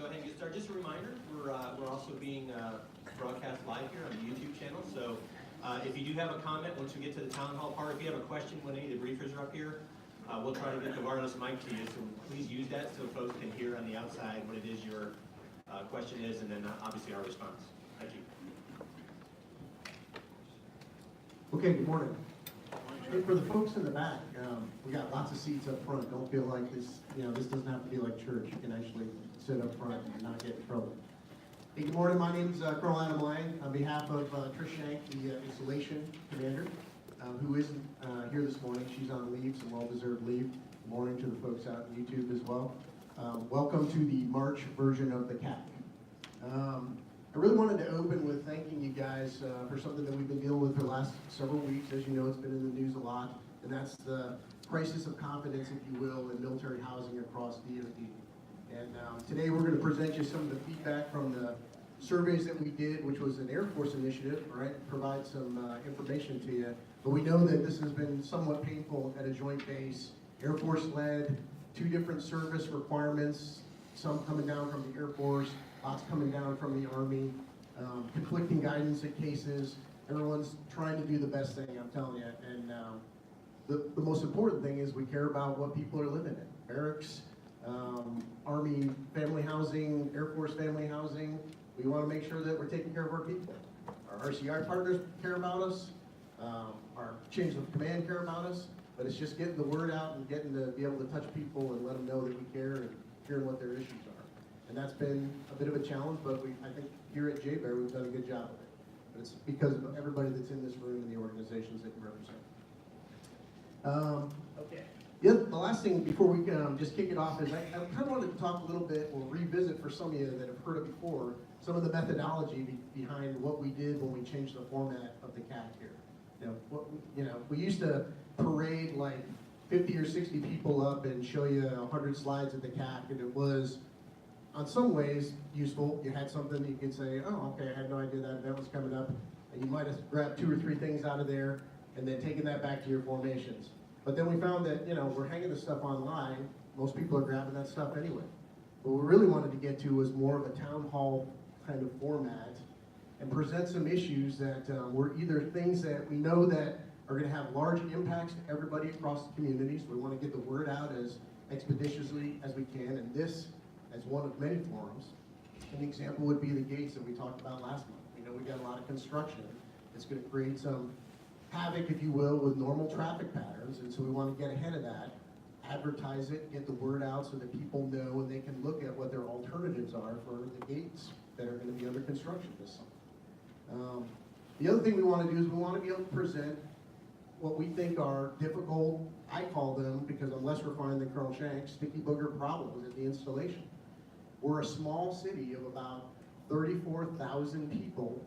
go ahead and get started. Just a reminder, we're also being broadcast live here on the YouTube channel. So if you do have a comment, once we get to the town hall part, if you have a question when any of the briefers are up here, we'll try to get the wireless mic to you. So please use that so folks can hear on the outside what it is your question is, and then obviously our response. Thank you. Okay, good morning. Hey, for the folks in the back, we got lots of seats up front. Don't feel like this, this doesn't have to be like church. You can actually sit up front and not get in trouble. Hey, good morning. My name's Colonel Adam Lang. On behalf of Trish Shank, the installation commander, who isn't here this morning. She's on leave, some well-deserved leave. Good morning to the folks out on YouTube as well. Welcome to the March version of the CAC. I really wanted to open with thanking you guys for something that we've been dealing with for the last several weeks. As you know, it's been in the news a lot, and that's the crisis of confidence, if you will, in military housing across DoD. And today we're going to present you some of the feedback from the surveys that we did, which was an Air Force initiative, right? Provide some information to you. But we know that this has been somewhat painful at a joint base, Air Force led, 2 different service requirements, some coming down from the Air Force, lots coming down from the Army, conflicting guidance in cases. Everyone's trying to do the best thing, I'm telling you. And the most important thing is we care about what people are living in. Barracks, Army family housing, Air Force family housing. We want to make sure that we're taking care of our people. Our RCI partners care about us. Our chains of command care about us. But it's just getting the word out and getting to be able to touch people and let them know that we care and hearing what their issues are. And that's been a bit of a challenge, but I think here at JBEAR we've done a good job of it. But it's because of everybody that's in this room and the organizations that you represent. Okay. The last thing before we just kick it off is I kind of wanted to talk a little bit, or revisit for some of you that have heard it before, some of the methodology behind what we did when we changed the format of the CAC here. We used to parade like 50 or 60 people up and show you 100 slides of the CAC, and it was, on some ways, useful. You had something that you could say, oh, okay, I had no idea that event was coming up, and you might have grabbed 2 or 3 things out of there and then taken that back to your formations. But then we found that, we're hanging this stuff online. Most people are grabbing that stuff anyway. What we really wanted to get to was more of a town hall kind of format and present some issues that were either things that we know that are going to have large impacts to everybody across the communities. We want to get the word out as expeditiously as we can, and this as one of many forums. An example would be the gates that we talked about last month. We know we got a lot of construction. It's going to create some havoc, if you will, with normal traffic patterns, and so we want to get ahead of that, advertise it, get the word out so that people know and they can look at what their alternatives are for the gates that are going to be under construction this summer. The other thing we want to do is we want to be able to present what we think are difficult, I call them, because I'm less refined than Colonel Shank, sticky booger problems at the installation. We're a small city of about 34,000 people.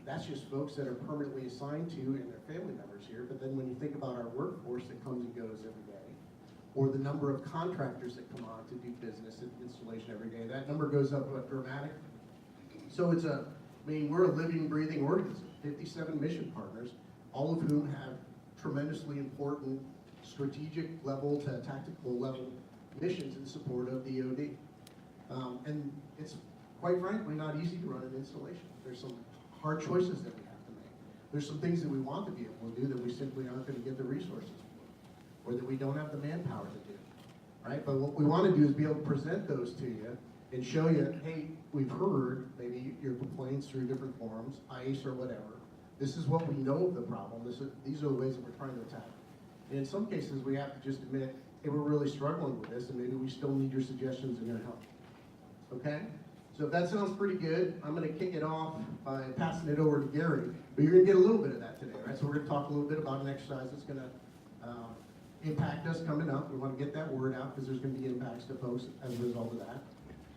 That's just folks that are permanently assigned to and their family members here. But then when you think about our workforce that comes and goes every day, or the number of contractors that come on to do business at installation every day, that number goes up dramatically. So we're a living, breathing organism, 57 mission partners, all of whom have tremendously important strategic level to tactical level missions in support of DoD. And it's quite frankly not easy to run an installation. There's some hard choices that we have to make. There's some things that we want to be able to do that we simply aren't going to get the resources for, or that we don't have the manpower to do, right? But what we want to do is be able to present those to you and show you, hey, we've heard maybe your complaints through different forums, ICE or whatever. This is what we know of the problem. These are the ways that we're trying to attack it. And in some cases, we have to just admit, hey, we're really struggling with this, and maybe we still need your suggestions and your help. Okay? So if that sounds pretty good, I'm going to kick it off by passing it over to Gary. But you're going to get a little bit of that today, right? So we're going to talk a little bit about an exercise that's going to impact us coming up. We want to get that word out because there's going to be impacts to folks as a result of that.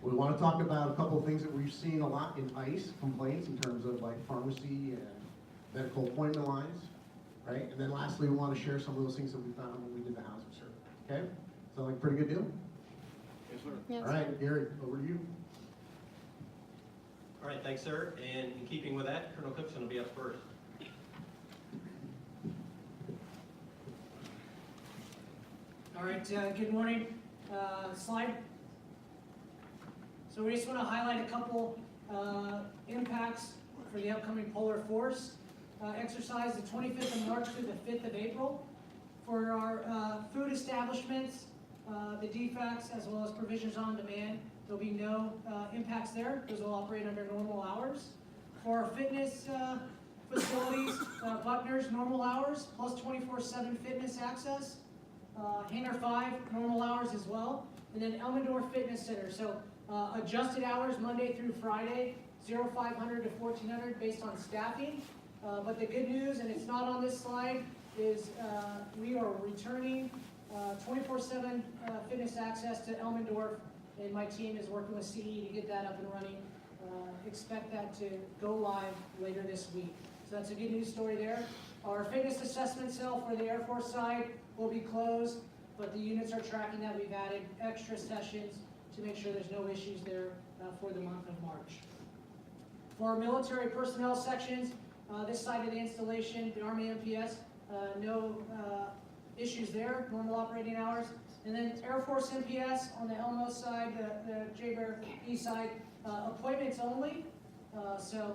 We want to talk about a couple of things that we've seen a lot in ICE complaints in terms of like pharmacy and medical appointment lines, right? And then lastly, we want to share some of those things that we found when we did the housing survey. Okay? Sound like a pretty good deal? Yes, sir. Yes. All right, Gary, over to you. All right, thanks, sir. And in keeping with that, Colonel Cookson will be up first. All right, good morning. Slide. So we just want to highlight a couple impacts for the upcoming Polar Force exercise, the 25th of March through the 5th of April. For our food establishments, the DFACs, as well as provisions on demand, there'll be no impacts there. Those will operate under normal hours. For our fitness facilities, Buckner's normal hours, plus 24/7 fitness access. Hangar 5, normal hours as well. And then Elmendorf Fitness Center. So adjusted hours Monday through Friday, 0500 to 1400 based on staffing. But the good news, and it's not on this slide, is we are returning 24/7 fitness access to Elmendorf, and my team is working with CE to get that up and running. Expect that to go live later this week. So that's a good news story there. Our fitness assessment cell for the Air Force side will be closed, but the units are tracking that. We've added extra sessions to make sure there's no issues there for the month of March. For our military personnel sections, this side of the installation, the Army MPS, no issues there, normal operating hours. And then Air Force MPS on the Elmo side, the JBER East side, appointments only. So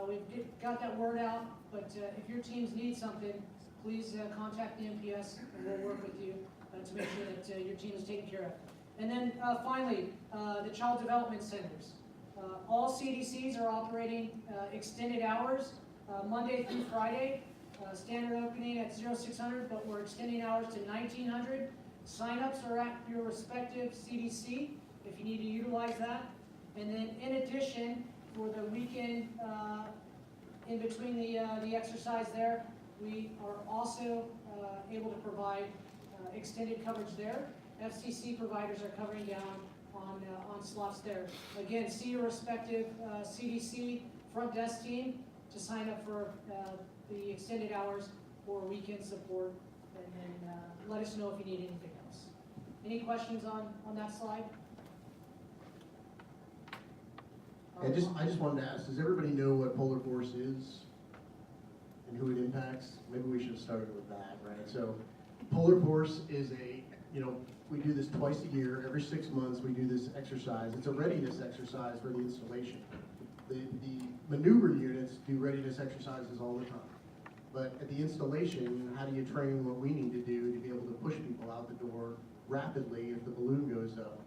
we've got that word out, but if your teams need something, please contact the MPS and we'll work with you to make sure that your team is taken care of. And then finally, the Child Development Centers. All CDCs are operating extended hours, Monday through Friday. Standard opening at 0600, but we're extending hours to 1900. Sign-ups are at your respective CDC if you need to utilize that. And then in addition, for the weekend in between the exercise there, we are also able to provide extended coverage there. FCC providers are covering down on slots there. Again, see your respective CDC front desk team to sign up for the extended hours for weekend support, and then let us know if you need anything else. Any questions on that slide? I just wanted to ask, does everybody know what Polar Force is and who it impacts? Maybe we should have started with that, right? So Polar Force is we do this twice a year. Every 6 months we do this exercise. It's a readiness exercise for the installation. The maneuver units do readiness exercises all the time. But at the installation, how do you train what we need to do to be able to push people out the door rapidly if the balloon goes up,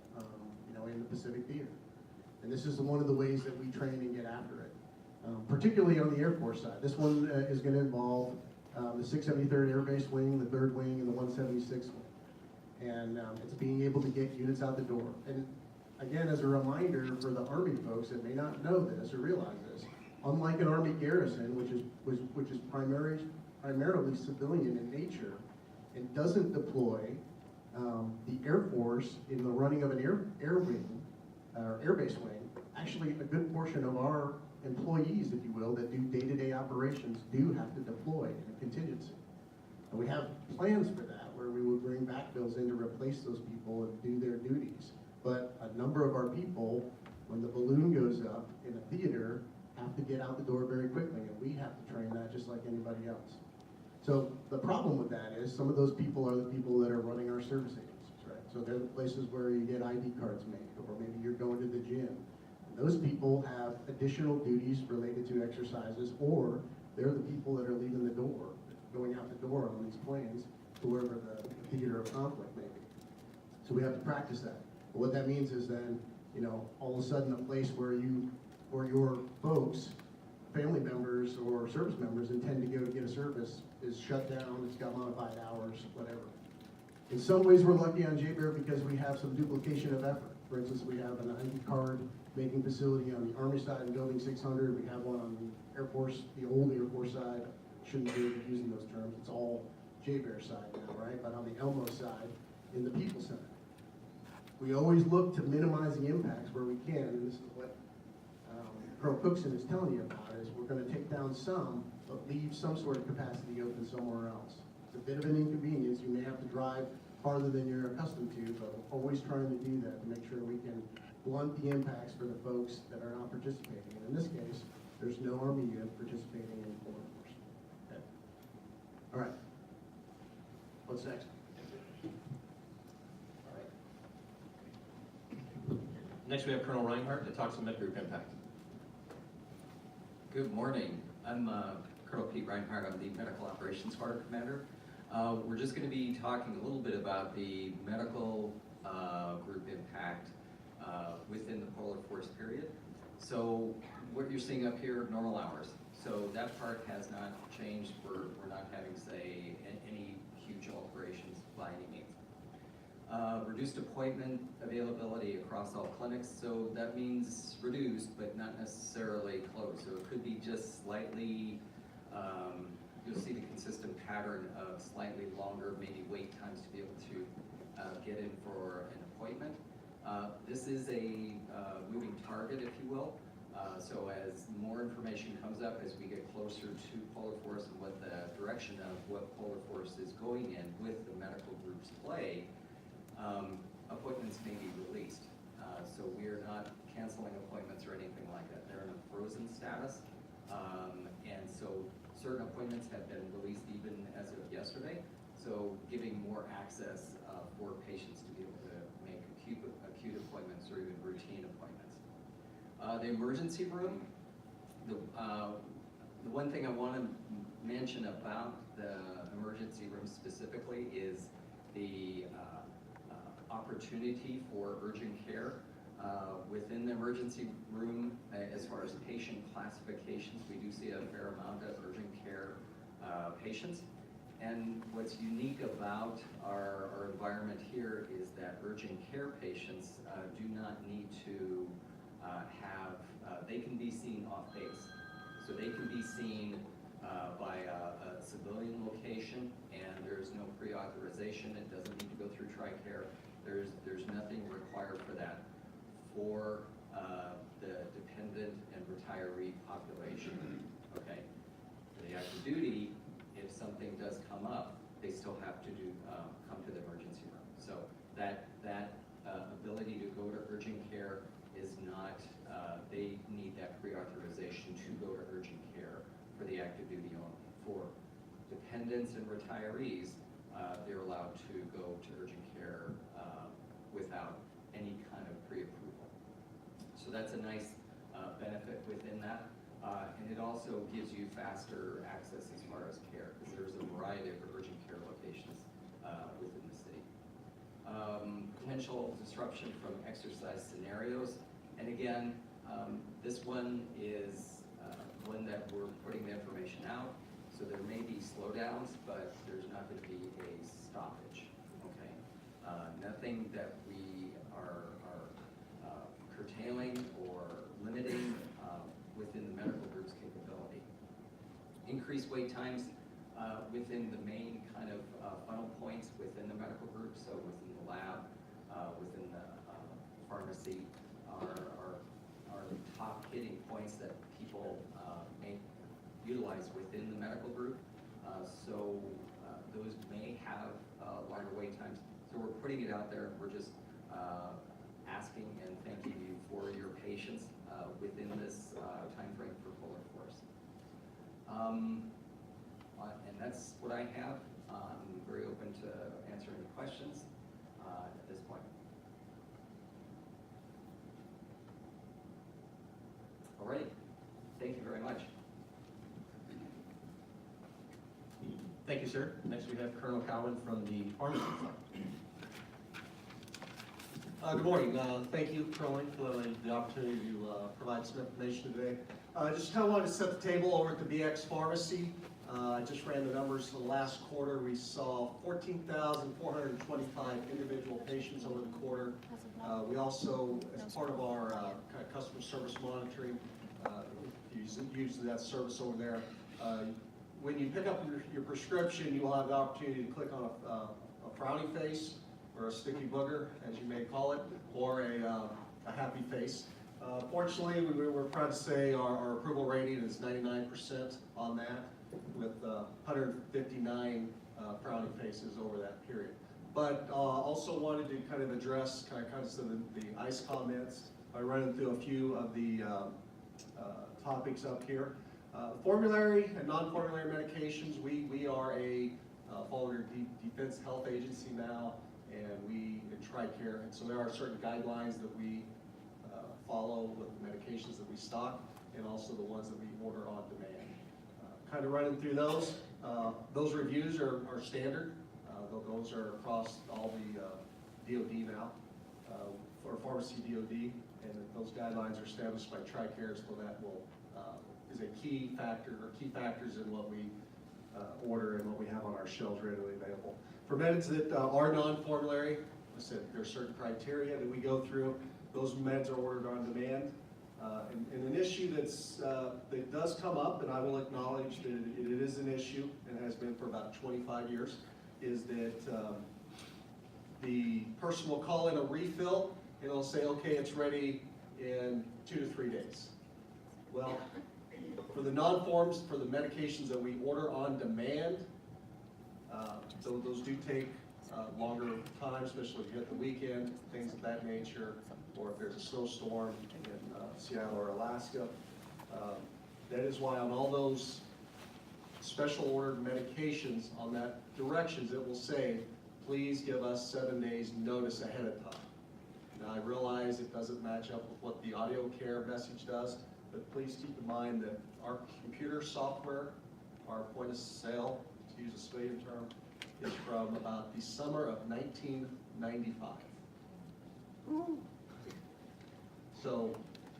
in the Pacific Theater? And this is one of the ways that we train and get after it, particularly on the Air Force side. This one is going to involve the 673rd Air Base Wing, the 3rd Wing, and the 176th Wing. And it's being able to get units out the door. And again, as a reminder for the Army folks that may not know this or realize this, unlike an Army garrison, which is primarily civilian in nature and doesn't deploy, the Air Force in the running of an air wing, or air base wing, actually a good portion of our employees, if you will, that do day-to-day operations do have to deploy in a contingency. And we have plans for that, where we would bring backfills in to replace those people and do their duties. But a number of our people, when the balloon goes up in a theater, have to get out the door very quickly, and we have to train that just like anybody else. So the problem with that is some of those people are the people that are running our service agencies, right? So they're the places where you get ID cards made, or maybe you're going to the gym. And those people have additional duties related to exercises, or they're the people that are leaving the door, going out the door on these planes to wherever the theater of conflict may be. So we have to practice that. But what that means is then, all of a sudden a place where you or your folks, family members or service members intend to go to get a service is shut down, it's got modified hours, whatever. In some ways we're lucky on JBER because we have some duplication of effort. For instance, we have an ID card making facility on the Army side in Building 600. We have one on the Air Force, the old Air Force side. Shouldn't be using those terms. It's all JBER side now, right? But on the Elmo side, in the People Center. We always look to minimize the impacts where we can, and this is what Colonel Cookson is telling you about, is we're going to take down some, but leave some sort of capacity open somewhere else. It's a bit of an inconvenience. You may have to drive farther than you're accustomed to, but we're always trying to do that to make sure we can blunt the impacts for the folks that are not participating. And in this case, there's no Army unit participating in Polar Force. Okay. All right. What's next? Next, we have Colonel Reinhardt to talk some med group impact. Good morning. I'm Colonel Pete Reinhardt. I'm the Medical Operations Squadron Commander. We're just going to be talking a little bit about the medical group impact within the polar force period. So what you're seeing up here, normal hours. So that part has not changed. We're not having, say, any huge alterations by any means. Reduced appointment availability across all clinics, so that means reduced, but not necessarily closed. So it could be just slightly, you'll see the consistent pattern of slightly longer, maybe wait times to be able to get in for an appointment. This is a moving target, if you will. So as more information comes up, as we get closer to polar force and what the direction of what polar force is going in with the medical group's play, appointments may be released. So we are not canceling appointments or anything like that. They're in a frozen status. And so certain appointments have been released even as of yesterday. So giving more access for patients to be able to make acute appointments or even routine appointments. The emergency room, the one thing I want to mention about the emergency room specifically is the opportunity for urgent care within the emergency room. As far as patient classifications, we do see a fair amount of urgent care patients. And what's unique about our environment here is that urgent care patients do not need to they can be seen off base. So they can be seen by a civilian location, and there's no pre-authorization. It doesn't need to go through TRICARE. There's nothing required for that. For the dependent and retiree population, okay? For the active duty, if something does come up, they still have to come to the emergency room. So that ability to go to urgent care is not, they need that pre-authorization to go to urgent care for the active duty only. For dependents and retirees, they're allowed to go to urgent care without any kind of pre-approval. So that's a nice benefit within that. And it also gives you faster access as far as care, because there's a variety of urgent care locations within the city. Potential disruption from exercise scenarios. And again, this one is one that we're putting the information out. So there may be slowdowns, but there's not going to be a stoppage, okay? Nothing that we are curtailing or limiting within the medical group's capability. Increased wait times within the main kind of funnel points within the medical group, so within the lab, within the pharmacy, are top hitting points that people may utilize within the medical group. So those may have longer wait times. So we're putting it out there. We're just asking and thanking you for your patience within this time frame for polar force. And that's what I have. I'm very open to answering any questions at this point. All right. Thank you very much. Thank you, sir. Next, we have Colonel Cowan from the pharmacy side. Good morning. Thank you, Colonel, for the opportunity to provide some information today. Just kind of wanted to set the table over at the BX Pharmacy. I just ran the numbers for the last quarter. We saw 14,425 individual patients over the quarter. We also, as part of our kind of customer service monitoring, use that service over there. When you pick up your prescription, you will have the opportunity to click on a frowny face, or a sticky booger, as you may call it, or a happy face. Fortunately, we're proud to say our approval rating is 99% on that, with 159 frowny faces over that period. But also wanted to kind of address kind of some of the ICE comments by running through a few of the topics up here. Formulary and non-formulary medications, we are a Florida Defense Health Agency now, and we in TRICARE, and so there are certain guidelines that we follow with the medications that we stock and also the ones that we order on demand. Kind of running through those. Those reviews are standard. Those are across all the DOD now, for pharmacy DOD, and those guidelines are established by TRICARE, so that will, is a key factor, or key factors in what we order and what we have on our shelves readily available. For meds that are non-formulary, like I said, there are certain criteria that we go through. Those meds are ordered on demand. And an issue that does come up, and I will acknowledge that it is an issue, and has been for about 25 years, is that the person will call in a refill, and they'll say, okay, it's ready in 2 to 3 days. Well, for the non-forms, for the medications that we order on demand, those do take longer time, especially if you hit the weekend, things of that nature, or if there's a snowstorm in Seattle or Alaska. That is why on all those special ordered medications, on that directions, it will say, please give us 7 days notice ahead of time. Now, I realize it doesn't match up with what the audio care message does, but please keep in mind that our computer software, our point of sale, to use a civilian term, is from about the summer of 1995. So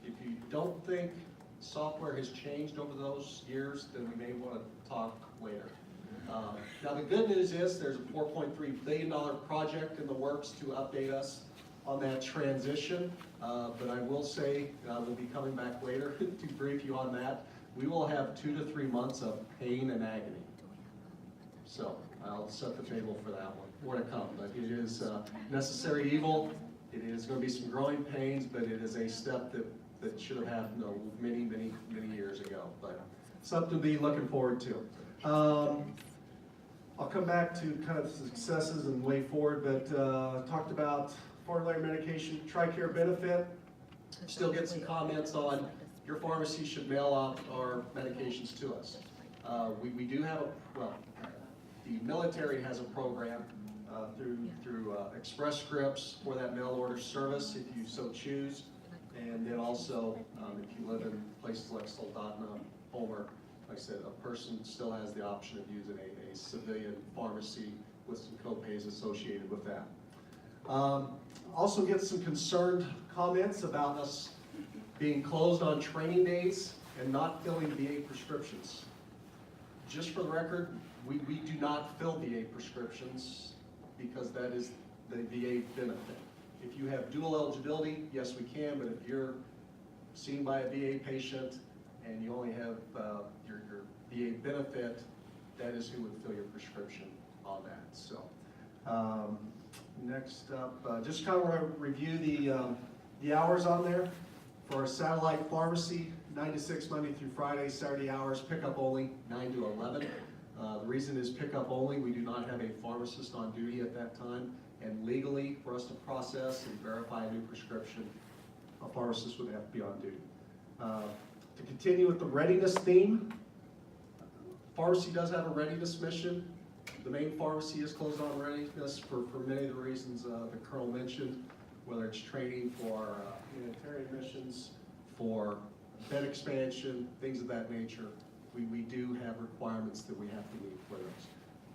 if you don't think software has changed over those years, then we may want to talk later. Now the good news is there's a $4.3 billion project in the works to update us on that transition, but I will say, and I will be coming back later to brief you on that, we will have 2 to 3 months of pain and agony. So I'll set the table for that one, more to come, but it is necessary evil. It is going to be some growing pains, but it is a step that should have happened many, many, many years ago, but something to be looking forward to. I'll come back to kind of the successes and way forward, but talked about formulary medication, TRICARE benefit. Still get some comments on your pharmacy should mail out our medications to us. We do have the military has a program through Express Scripts for that mail order service if you so choose. And then also, if you live in places like Soldotna, Homer, like I said, a person still has the option of using a civilian pharmacy with some co-pays associated with that. Also get some concerned comments about us being closed on training days and not filling VA prescriptions. Just for the record, we do not fill VA prescriptions because that is the VA benefit. If you have dual eligibility, yes we can, but if you're seen by a VA patient and you only have your VA benefit, that is who would fill your prescription on that. So next up, just kind of review the hours on there. For our satellite pharmacy, 9 to 6 Monday through Friday, Saturday hours, pickup only, 9 to 11. The reason is pickup only. We do not have a pharmacist on duty at that time, and legally, for us to process and verify a new prescription, a pharmacist would have to be on duty. To continue with the readiness theme, pharmacy does have a readiness mission. The main pharmacy is closed on readiness for many of the reasons the Colonel mentioned, whether it's training for humanitarian missions, for bed expansion, things of that nature. We do have requirements that we have to meet for those.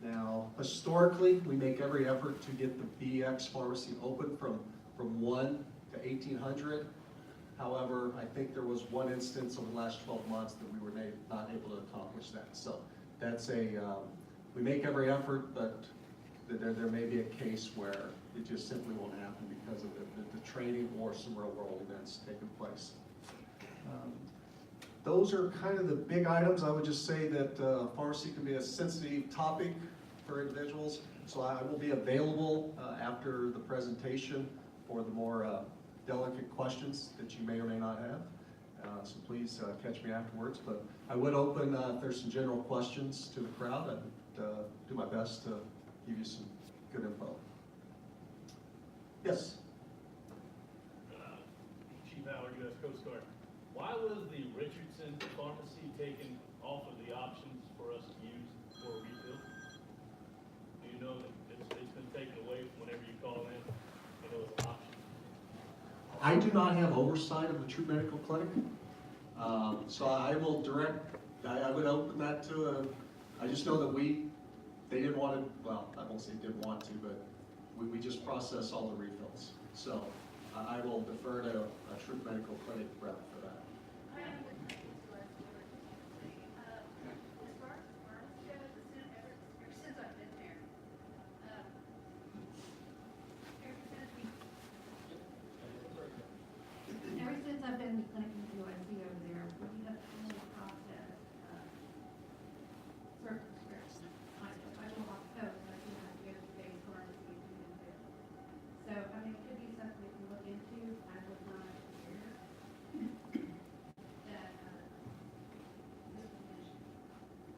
Now, historically, we make every effort to get the BX pharmacy open from 1 to 1800. However, I think there was one instance over the last 12 months that we were not able to accomplish that. So that's we make every effort, but there may be a case where it just simply won't happen because of the training or some real world events taking place. Those are kind of the big items. I would just say that pharmacy can be a sensitive topic for individuals, so I will be available after the presentation for the more delicate questions that you may or may not have. So please catch me afterwards, but I would open if there's some general questions to the crowd. I would do my best to give you some good info. Yes? Chief Howard, U.S. Coast Guard. Why was the Richardson pharmacy taken off of the options for us to use for a refill? Do you know that it's been taken away from whenever you call in and it was an option? I do not have oversight of the True Medical Clinic. So I will direct, I would open that to I just know that they didn't want to, well, I won't say didn't want to, but we just process all the refills. So I will defer to a True Medical Clinic rep for that. Ever since I've been in the clinic with USC over there, we have only processed certain prescriptions. I go off code, but you have to go to the base pharmacy to get it. So, I mean, it could be something we can look into. I was not aware that, this was mentioned.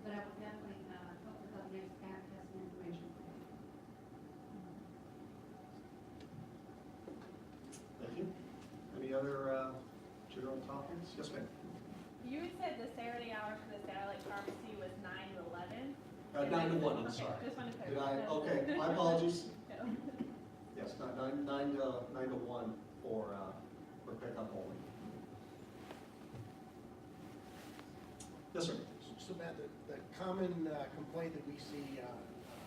But I will definitely, talk with the next CAC, have some information for you. Thank you. Any other general topics? Yes, ma'am. You had said the Saturday hours for the satellite pharmacy was 9 to 11? 9 to 1, I'm Okay, sorry. just wanted to Did clarify. okay, my apologies. No. Yes, 9 to 1 for pickup only. Yes, sir. So Matt, the common complaint that we see on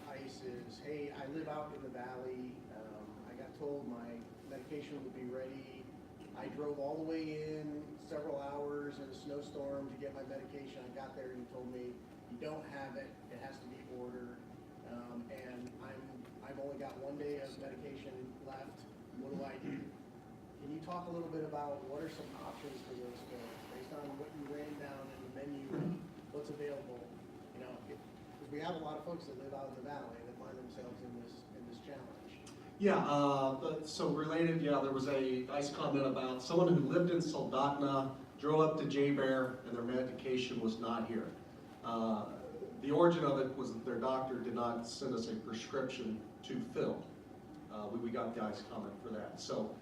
ICE is, hey, I live out in the valley, I got told my medication would be ready. I drove all the way in several hours in a snowstorm to get my medication. I got there and you told me you don't have it, it has to be ordered. And I've only got 1 day of medication left. What do I do? Can you talk a little bit about what are some options for those folks based on what you ran down in the menu, what's available? You know, because we have a lot of folks that live out in the valley that find themselves in this challenge. Yeah, so related, yeah, there was a nice comment about someone who lived in Soldotna, drove up to J-Bear, and their medication was not here. The origin of it was that their doctor did not send us a prescription to fill. We got the ICE comment for that. So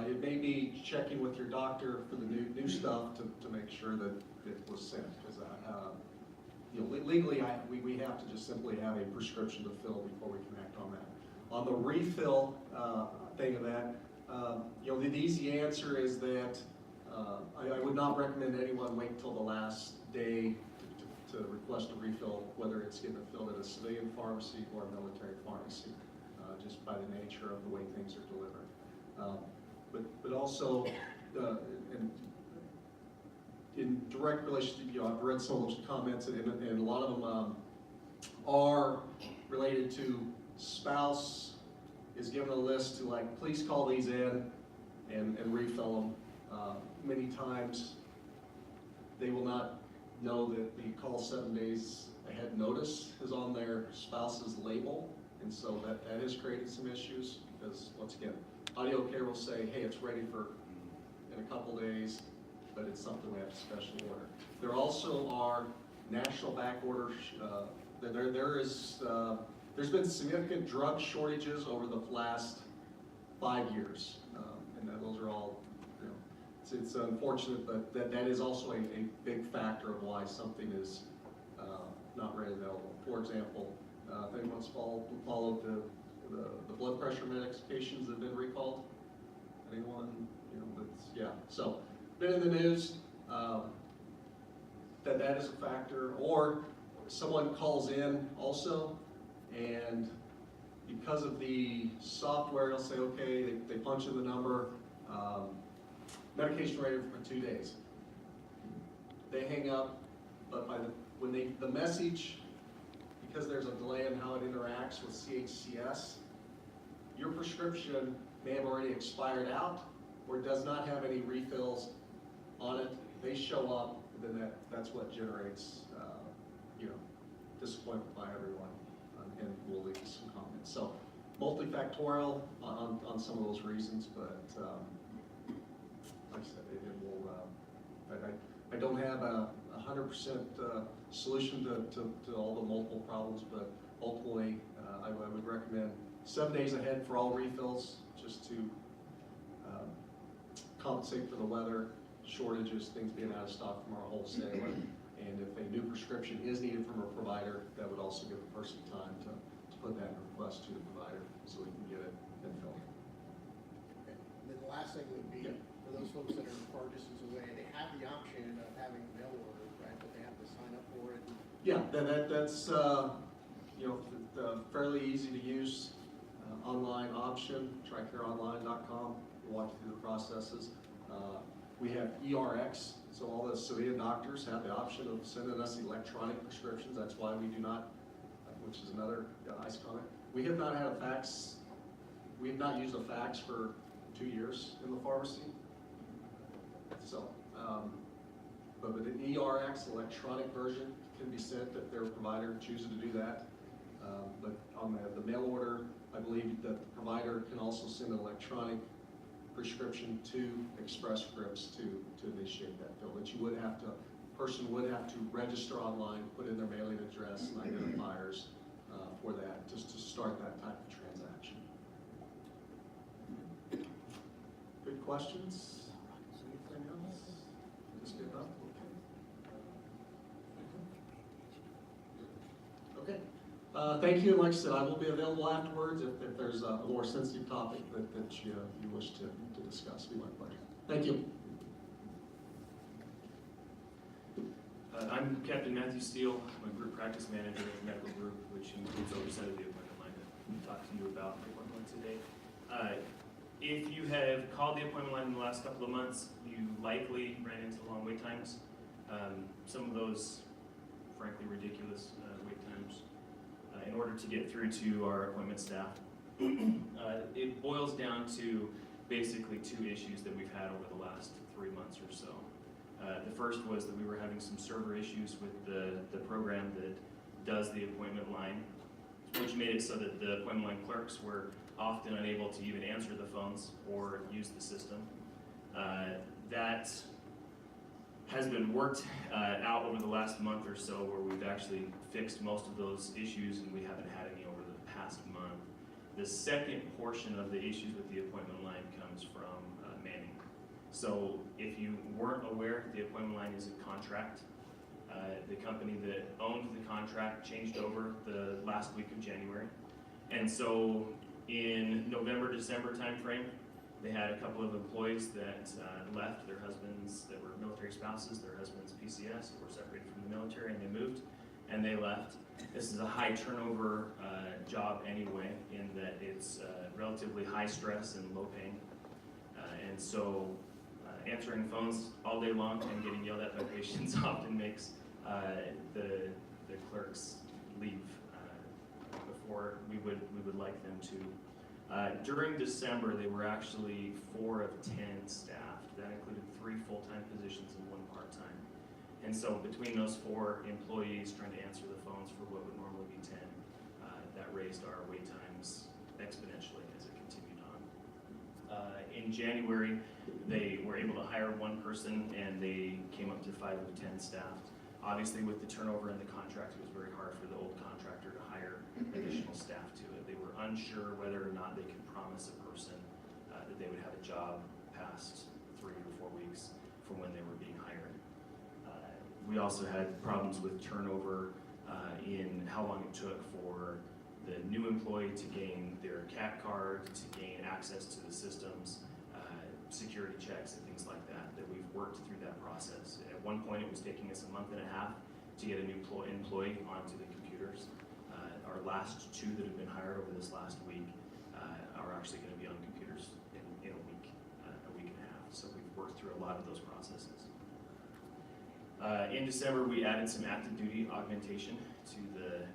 it may be checking with your doctor for the new stuff to make sure that it was sent. Because you know, legally, we have to just simply have a prescription to fill before we can act on that. On the refill thing of that, you know, the easy answer is that I would not recommend anyone wait till the last day to request a refill, whether it's getting it filled at a civilian pharmacy or a military pharmacy, just by the nature of the way things are delivered. But also, in direct relation to, you know, I've read some of those comments, and a lot of them are related to spouse is given a list to, like, please call these in and refill them. Many times they will not know that the call 7 days ahead notice is on their spouse's label, and so that has created some issues because, once again, audio care will say, hey, it's ready for in a couple days, but it's something we have to special order. There also are national back orders. There's been significant drug shortages over the last 5 years, and those are all, you know, it's unfortunate, but that is also a big factor of why something is not readily available. For example, if anyone's followed the blood pressure medications that have been recalled, anyone, you know, yeah. So, been in the news, that is a factor, or someone calls in also, and because of the software, it'll say, okay, they punch in the number, medication ready for 2 days. They hang up, but when the message, because there's a delay in how it interacts with CHCS, your prescription may have already expired out or does not have any refills on it. They show up, and then that's what generates, you know, disappointment by everyone, and will lead to some comments. So multifactorial on some of those reasons, but like I said, it will. I don't have a 100% solution to all the multiple problems, but ultimately, I would recommend 7 days ahead for all refills, just to compensate for the weather, shortages, things being out of stock from our wholesaler. And if a new prescription is needed from a provider, that would also give the person time to put that request to the provider so we can get it and fill it. Okay. And then the last thing would be, Yeah. for those folks that are far distance away, they have the option of having mail order, right, but they have to sign up for it. Yeah, that's, you know, fairly easy to use online option, TRICAREonline.com, we'll walk you through the processes. We have ERX, so all the civilian doctors have the option of sending us electronic prescriptions. That's why we do not, which is another nice comment. We have not had a fax, we have not used a fax for 2 years in the pharmacy. So, but with an ERX, electronic version, can be sent if their provider chooses to do that. But on the mail order, I believe that the provider can also send an electronic prescription to Express Scripts to initiate that fill. But you would have to, person would have to register online, put in their mailing address and identifiers for that, just to start that type of transaction. Good questions? Anything else? Just give up. Okay. Thank you, and like I said, I will be available afterwards if there's a more sensitive topic that you wish to discuss. It'd be my pleasure. Thank you. I'm Captain Matthew Steele. I'm a group practice manager of the medical group, which includes oversight of the appointment line that we talked to you about for 1 month today. If you have called the appointment line in the last couple of months, you likely ran into long wait times. Some of those, frankly, ridiculous wait times in order to get through to our appointment staff. It boils down to basically 2 issues that we've had over the last 3 months or so. The first was that we were having some server issues with the program that does the appointment line, which made it so that the appointment line clerks were often unable to even answer the phones or use the system. That has been worked out over the last month or so, where we've actually fixed most of those issues and we haven't had any over the past month. The second portion of the issues with the appointment line comes from manning. So if you weren't aware, the appointment line is a contract. The company that owned the contract changed over the last week of January. And so in November, December timeframe, they had a couple of employees that left, their husbands that were military spouses, their husbands PCS, were separated from the military, and they moved and they left. This is a high turnover job anyway, in that it's relatively high stress and low paying. And so answering phones all day long and getting yelled at by patients often makes the clerks leave before we would like them to. During December, they were actually 4 of 10 staffed. That included 3 full-time positions and 1 part-time. And so between those 4 employees trying to answer the phones for what would normally be 10, that raised our wait times exponentially as it continued on. In January, they were able to hire 1 person and they came up to 5 of 10 staffed. Obviously, with the turnover in the contract, it was very hard for the old contractor to hire additional staff to it. They were unsure whether or not they could promise a person that they would have a job past 3 or 4 weeks from when they were being hired. We also had problems with turnover in how long it took for the new employee to gain their CAC card, to gain access to the systems, security checks and things like that we've worked through that process. At one point, it was taking us a month and a half to get a new employee onto the computers. Our last 2 that have been hired over this last week are actually going to be on computers in a week and a half. So we've worked through a lot of those processes. In December, we added some active duty augmentation to the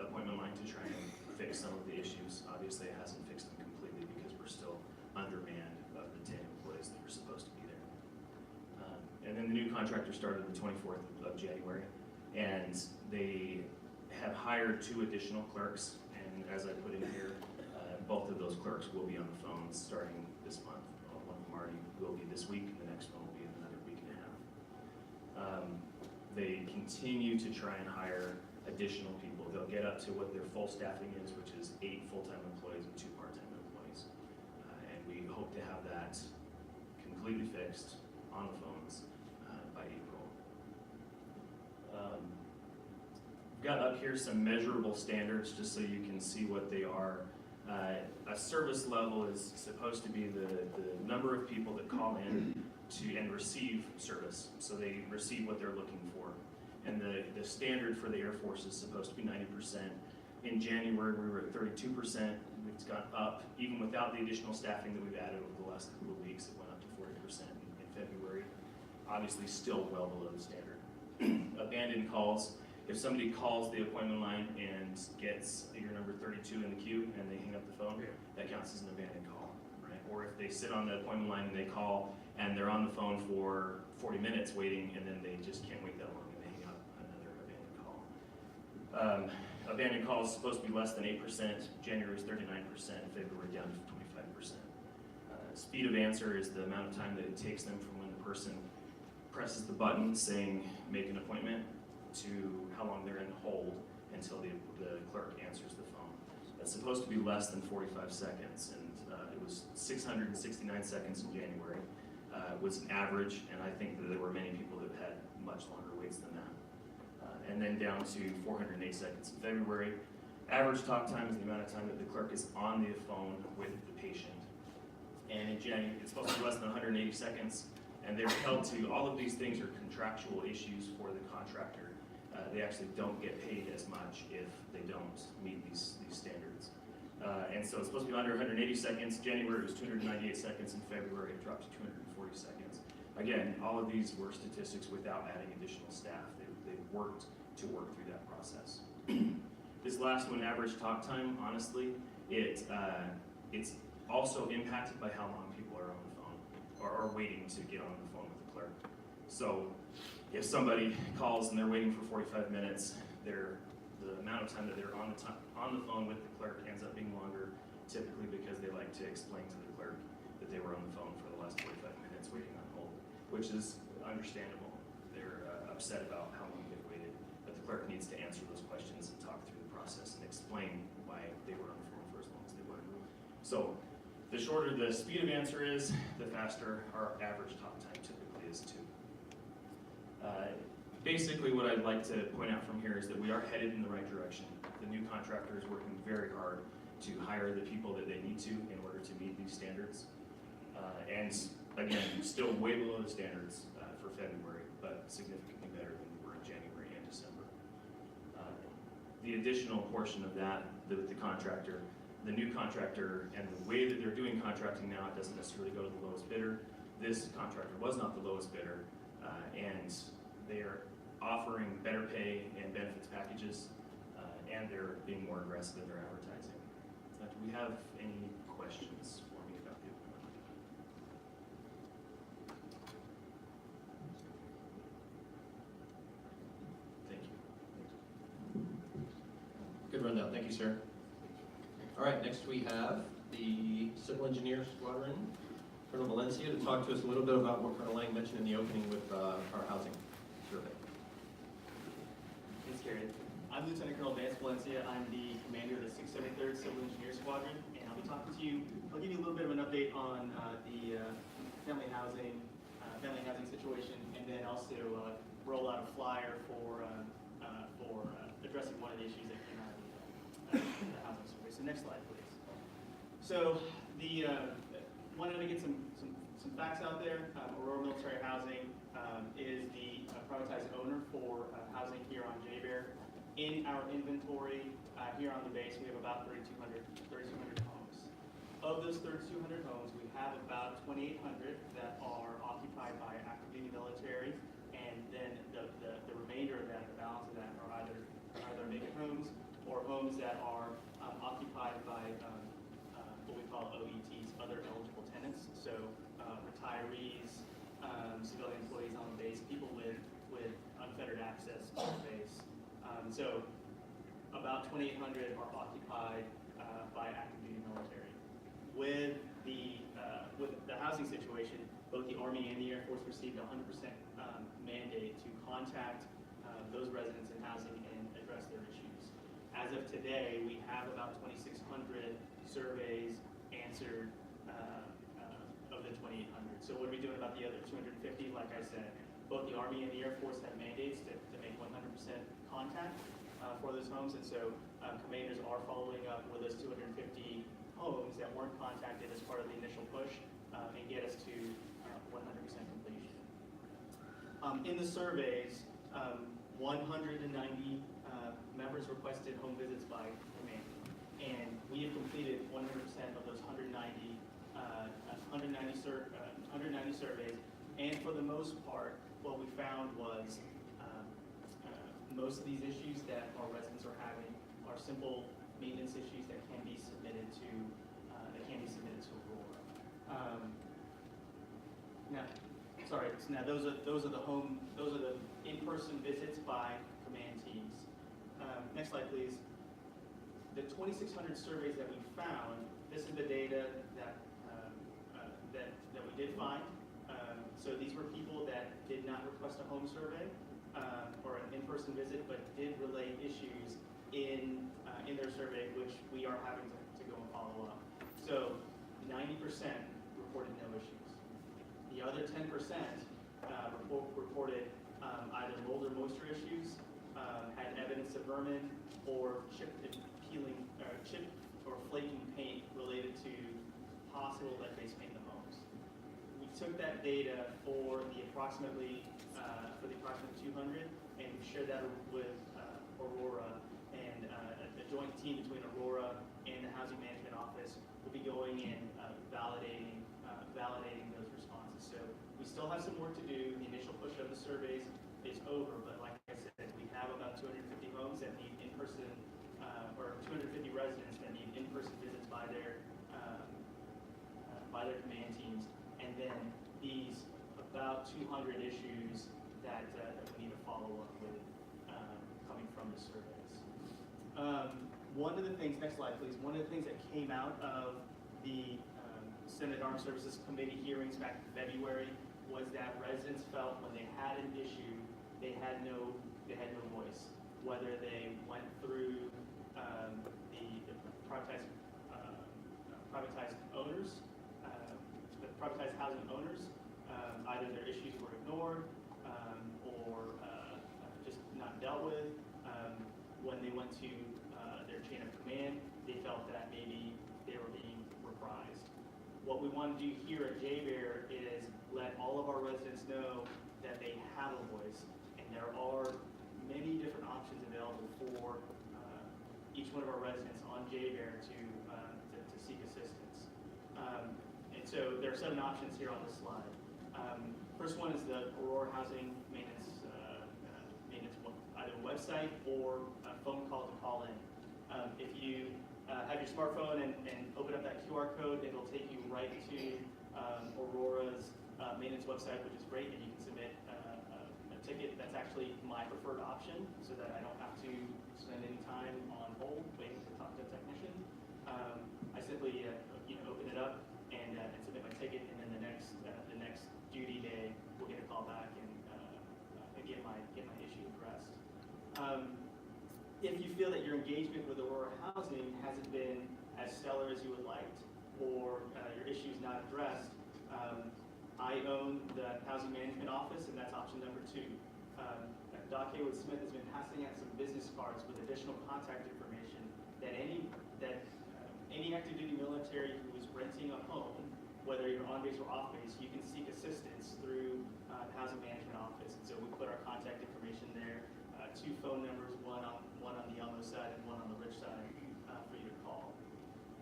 appointment line to try and fix some of the issues. Obviously, it hasn't fixed them completely because we're still undermanned of the 10 employees that were supposed to be there. And then the new contractor started the 24th of January, and they have hired 2 additional clerks, and as I put in here, both of those clerks will be on the phones starting this month. One of them already will be this week, and the next one will be in another week and a half. They continue to try and hire additional people. They'll get up to what their full staffing is, which is 8 full-time employees and 2 part-time employees. And we hope to have that completely fixed on the phones by April. We've got up here some measurable standards just so you can see what they are. A service level is supposed to be the number of people that call in to and receive service. So they receive what they're looking for. And the standard for the Air Force is supposed to be 90%. In January, we were at 32%. It's gone up, even without the additional staffing that we've added over the last couple of weeks. It went up to 40% in February. Obviously, still well below the standard. Abandoned calls. If somebody calls the appointment line and gets your number 32 in the queue and they hang up the phone, that counts as an abandoned call, right? Or if they sit on the appointment line and they call and they're on the phone for 40 minutes waiting and then they just can't wait that long and they hang up, another abandoned call. Abandoned calls supposed to be less than 8%. January is 39%. February down to 25%. Speed of answer is the amount of time that it takes them from when the person presses the button saying make an appointment to how long they're in hold until the clerk answers the phone. That's supposed to be less than 45 seconds, and it was 669 seconds in January. It was an average, and I think that there were many people that had much longer waits than that. And then down to 408 seconds in February. Average talk time is the amount of time that the clerk is on the phone with the patient. And in January, it's supposed to be less than 180 seconds, and they're held to, all of these things are contractual issues for the contractor. They actually don't get paid as much if they don't meet these standards. And so it's supposed to be under 180 seconds. January was 298 seconds. In February, it dropped to 240 seconds. Again, all of these were statistics without adding additional staff. They worked to work through that process. This last one, average talk time, honestly, it's also impacted by how long people are on the phone or are waiting to get on the phone with the clerk. So if somebody calls and they're waiting for 45 minutes, the amount of time that they're on the phone with the clerk ends up being longer, typically because they like to explain to the clerk that they were on the phone for the last 45 minutes waiting on hold, which is understandable. They're upset about how long they've waited, but the clerk needs to answer those questions and talk through the process and explain why they were on the phone for as long as they were. So the shorter the speed of answer is, the faster our average talk time typically is too. Basically, what I'd like to point out from here is that we are headed in the right direction. The new contractor is working very hard to hire the people that they need to in order to meet these standards. And again, still way below the standards for February, but significantly better than we were in January and December. The additional portion of that, the contractor, the new contractor, and the way that they're doing contracting now, it doesn't necessarily go to the lowest bidder. This contractor was not the lowest bidder, and they are offering better pay and benefits packages, and they're being more aggressive in their advertising. Do we have any questions for me about the appointment? Thank you. Good rundown, thank you, sir. All right, next we have the Civil Engineer Squadron, Colonel Valencia, to talk to us a little bit about what Colonel Lang mentioned in the opening with our housing survey. Thanks, Gary. I'm Lieutenant Colonel Vance Valencia. I'm the commander of the 673rd Civil Engineer Squadron, and I'll be talking to you. I'll give you a little bit of an update on the family housing situation, and then also roll out a flyer for addressing one of the issues that came out of the housing survey. So next slide, please. So wanted to get some facts out there. Aurora Military Housing is the privatized owner for housing here on J-Bear. In our inventory here on the base, we have about 3,200 homes. Of those 3,200 homes, we have about 2,800 that are occupied by active duty military, and then the remainder of that, the balance of that, are either vacant homes or homes that are occupied by what we call OETs, other eligible tenants. So retirees, civilian employees on the base, people with unfettered access to the base. So about 2,800 are occupied by active duty military. With the housing situation, both the Army and the Air Force received a 100% mandate to contact those residents in housing and address their issues. As of today, we have about 2,600 surveys answered of the 2,800. So what are we doing about the other 250? Like I said, both the Army and the Air Force have mandates to make 100% contact for those homes, and so commanders are following up with those 250 homes that weren't contacted as part of the initial push and get us to 100% completion. In the surveys, 190 members requested home visits by command, and we have completed 100% of those 190 surveys. And for the most part, what we found was most of these issues that our residents are having are simple maintenance issues that can be submitted to Aurora. Now those are the in-person visits by command teams. Next slide, please. The 2,600 surveys that we found. This is the data that we did find. So these were people that did not request a home survey or an in-person visit, but did relate issues in their survey, which we are having to go and follow up. So 90% reported no issues. The other 10% reported either mold or moisture issues, had evidence of vermin, or chip or flaking paint related to possible lead-based paint in the homes. We took that data for the approximately 200 and shared that with Aurora, and a joint team between Aurora and the Housing Management Office will be going in validating those responses. So we still have some work to do. The initial push of the surveys is over, but like I said, we have about 250 homes that need in-person, or 250 residents that need in-person visits by their command teams, and then these about 200 issues that we need to follow up with coming from the surveys. One of the things, next slide please, one of the things that came out of the Senate Armed Services Committee hearings back in February was that residents felt when they had an issue, they had no voice. Whether they went through the privatized owners, the privatized housing owners, either their issues were ignored or just not dealt with. When they went to their chain of command, they felt that maybe they were being reprised. What we want to do here at JBEAR is let all of our residents know that they have a voice, and there are many different options available for each one of our residents on JBEAR to seek assistance. And so there are 7 options here on this slide. First one is the Aurora Housing Maintenance either website or a phone call to call in. If you have your smartphone and open up that QR code, it'll take you right to Aurora's maintenance website, which is great, and you can submit a ticket. That's actually my preferred option, so that I don't have to spend any time on hold waiting to talk to a technician. I simply open it up and submit my ticket, and then the next duty day, we'll get a call back and get my issue addressed. If you feel that your engagement with Aurora Housing hasn't been as stellar as you would like, or your issue is not addressed, I own the Housing Management Office, and that's option number 2. Doc Haywood Smith has been passing out some business cards with additional contact information that any active duty military who is renting a home, whether you're on base or off base, you can seek assistance through the Housing Management Office. And so we put our contact information there, 2 phone numbers, one on the Elmo side and one on the Rich side for you to call.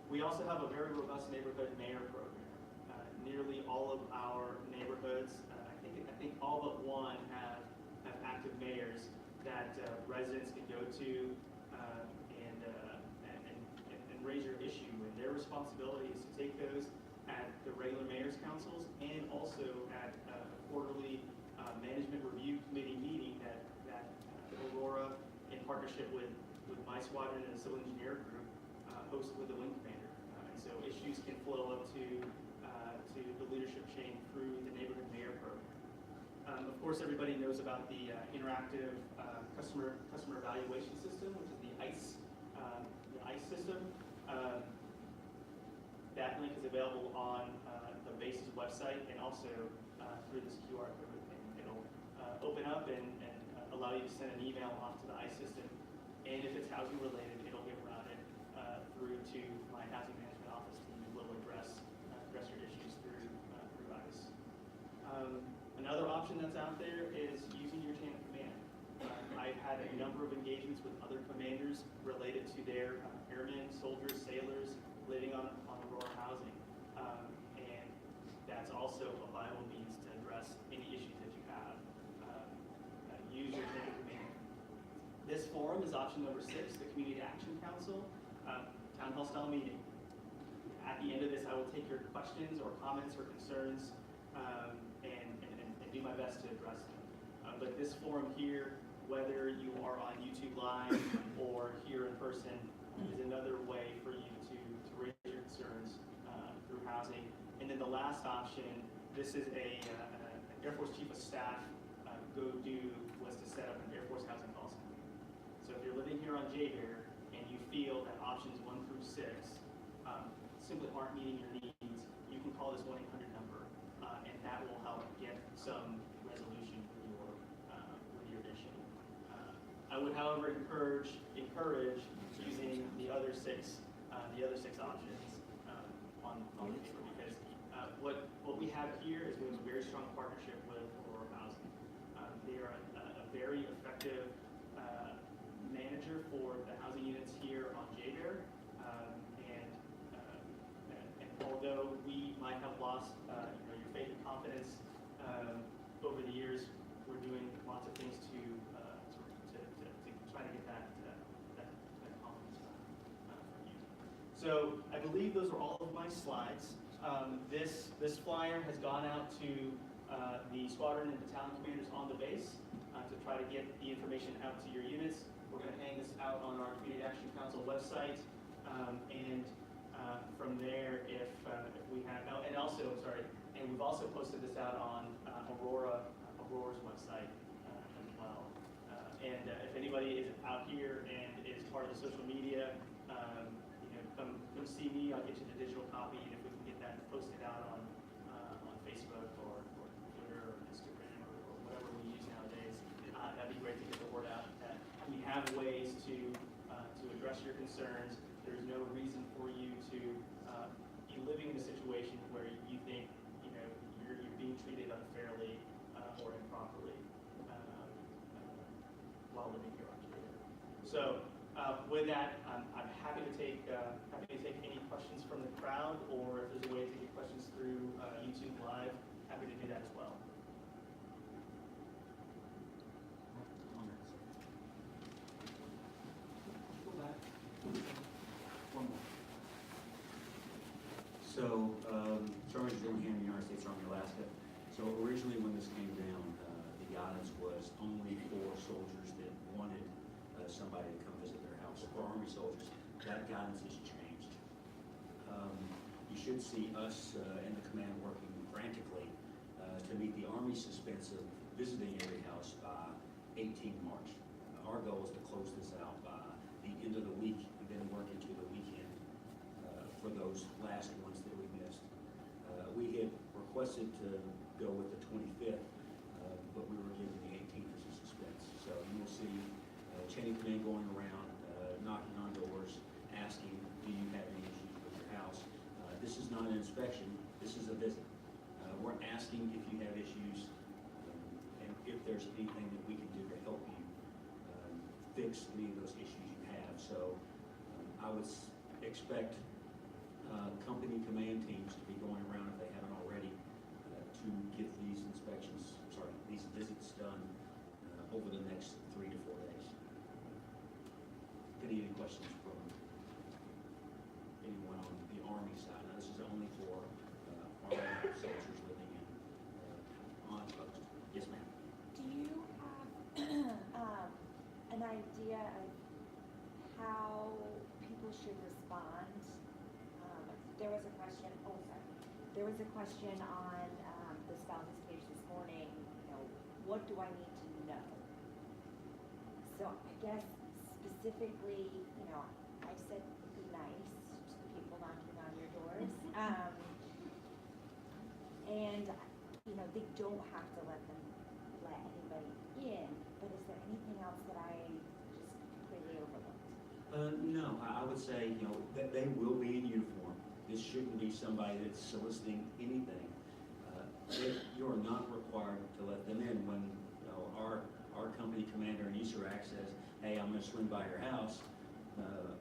We also have a very robust neighborhood mayor program. Nearly all of our neighborhoods, I think all but one have active mayors that residents can go to and raise your issue. And their responsibility is to take those at the regular mayor's councils and also at a quarterly management review committee meeting that Aurora, in partnership with my squadron and the civil engineer group, hosted with the wing commander. And so issues can flow up to the leadership chain through the neighborhood mayor program. Of course, everybody knows about the interactive customer evaluation system, which is the ICE system. That link is available on the base's website and also through this QR code. And it'll open up and allow you to send an email off to the ICE system. And if it's housing related, it'll get routed through to my housing management office Another option that's out there is using your chain of command. I've had a number of engagements with other commanders related to their airmen, soldiers, sailors living on Aurora housing. And that's also a viable means to address any issues that you have. Use your chain of command. This forum is option number 6, the Community Action Council, town hall style meeting. At the end of this, I will take your questions or comments or concerns and do my best to address them. But this forum here, whether you are on YouTube Live or here in person, is another way for you to raise your concerns through housing. And then the last option, this is an Air Force Chief of Staff was to set up an Air Force housing call center. So if you're living here on JBear and you feel that options 1 through 6 simply aren't meeting your needs, you can call this 1-800 number, and that will help get some resolution with your issue. I would, however, encourage using the other six options on the paper, because what we have here is we have a very strong partnership with Aurora Housing. They are a very effective manager for the housing units here on JBear. Although we might have lost your faith and confidence over the years, we're doing lots of things to try to get that confidence back from you. So I believe those are all of my slides. This flyer has gone out to the squadron and battalion commanders on the base to try to get the information out to your units. We're going to hang this out on our Community Action Council website, and from there, if we have, and we've also posted this out on Aurora's website as well. And if anybody is out here and is part of the social media, come see me. I'll get you the digital copy, and if we can get that posted out on Facebook or Twitter or Instagram or whatever we use nowadays, that'd be great to get the word out that we have ways to address your concerns. There's no reason for you to be living in a situation where you think you're being treated unfairly or improperly while living here on JBear. So with that, I'm happy to take any questions from the crowd, or if there's a way to get questions through YouTube Live, happy to do that as well. So, Sergeant Dillingham, United States Army, Alaska. So originally when this came down, the guidance was only for soldiers that wanted somebody to come visit their house. For Army soldiers, that guidance has changed. You should see us and the command working frantically to meet the Army suspense of visiting every house by 18 March. Our goal is to close this out by the end of the week and then work into the weekend for those last ones that we missed. We had requested to go with the 25th, but we were given the 18th as a suspense. So you will see chain of command going around, knocking on doors, asking, do you have any issues with your house? This is not an inspection, this is a visit. We're asking if you have issues and if there's anything that we can do to help you fix any of those issues you have. So I would expect company command teams to be going around, if they haven't already, to get these these visits done over the next 3 to 4 days. Any questions from anyone on the Army side? Now, this is only for Army soldiers living in on post. Yes, ma'am. Do you have an idea of how people should respond? There was a question. Oh, sorry. There was a question on the spouses page this morning. What do I need to know? So I guess specifically, I said be nice to the people knocking on your doors, and they don't have to let anybody in. But is there anything else that I just completely overlooked? No, I would say that they will be in uniform. This shouldn't be somebody that's soliciting anything. you're not required to let them in. When, you know, our company commander in Easter Act says, hey, I'm gonna swing by your house,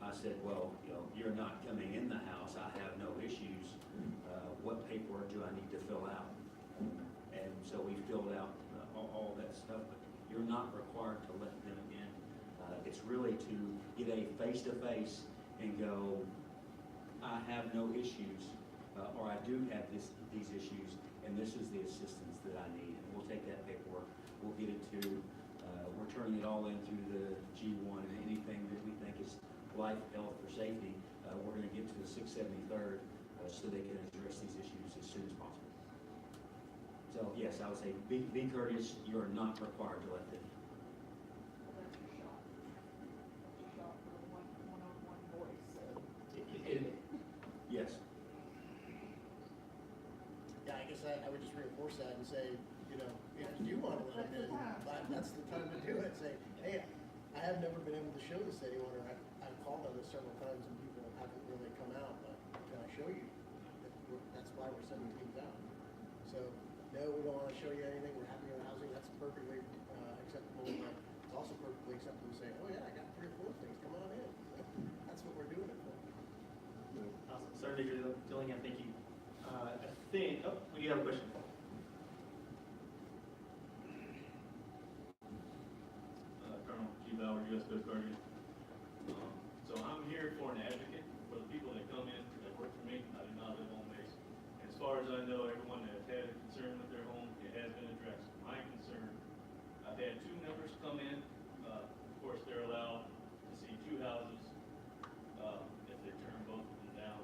I said, well, you know, you're not coming in the house, I have no issues. What paperwork do I need to fill out? And so we filled out all that stuff, but you're not required to let them in. It's really to get a face-to-face and go, I have no issues, or I do have these issues, and this is the assistance that I need. And we'll take that paperwork, we'll get it to, we're turning it all in through the G1, and anything that we think is life, health, or safety, we're gonna get to the 673rd, so they can address these issues as soon as possible. So yes, I would say be courteous, you are not required to let them in. Yes. Yeah, I guess I would just reinforce that and say, you know, if you do want to let them in, that's the time to do it. Say, hey, I have never been able to show this to anyone, or I've called on this several times and people haven't really come out, but can I show you? That's why we're sending teams out. So, no, we don't want to show you anything, we're happy with housing, that's perfectly acceptable, but it's also perfectly acceptable to say, oh yeah, I got 3 or 4 things, come on in. That's what we're doing it for. Awesome. Sergeant Dillingham, thank you. I think, oh, we do have a question. Colonel G. Bauer, U.S. Coast Guard. So I'm here for an advocate for the people that come in, that work for me. I do not live home base. As far as I know, everyone that has had a concern with their home, it has been addressed. My concern, I've had 2 members come in. Of course, they're allowed to see 2 houses. If they turn both of them down,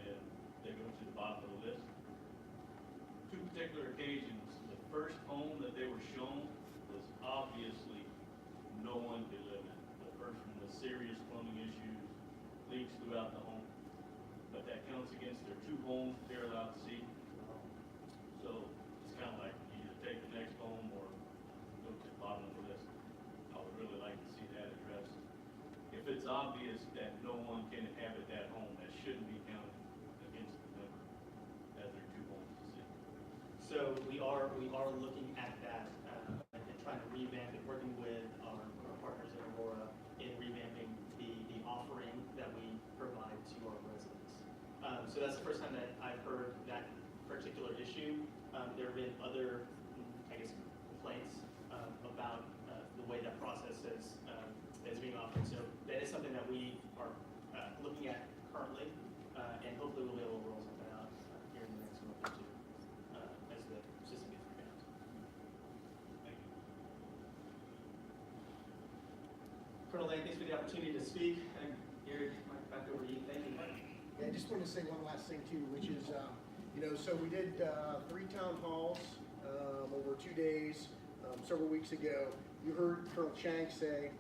then they go to the bottom of the list. 2 particular occasions, the first home that they were shown was obviously no one could live in. The first one was serious plumbing issues, leaks throughout the home. But that counts against their 2 homes that they're allowed to see. So it's kind of like you either take the next home or go to the bottom of the list. I would really like to see that addressed. If it's obvious that no one can inhabit that home, that shouldn't be counted against the member as their 2 homes to see. So we are looking at that and trying to revamp it, working with our partners in Aurora in revamping the offering that we provide to our residents. So that's the first time that I've heard that particular issue. There have been other, I guess, complaints about the way that process is being offered. So that is something that we are looking at currently, and hopefully we'll be able to roll something out here in the next month or 2 as the system gets revamped. Thank you. Colonel Lane, thanks for the opportunity to speak. And Gary, back over to you. Thank you. Yeah, I just want to say one last thing too, which is, you know, so we did 3 town halls over 2 days several weeks ago. You heard Colonel Shank say,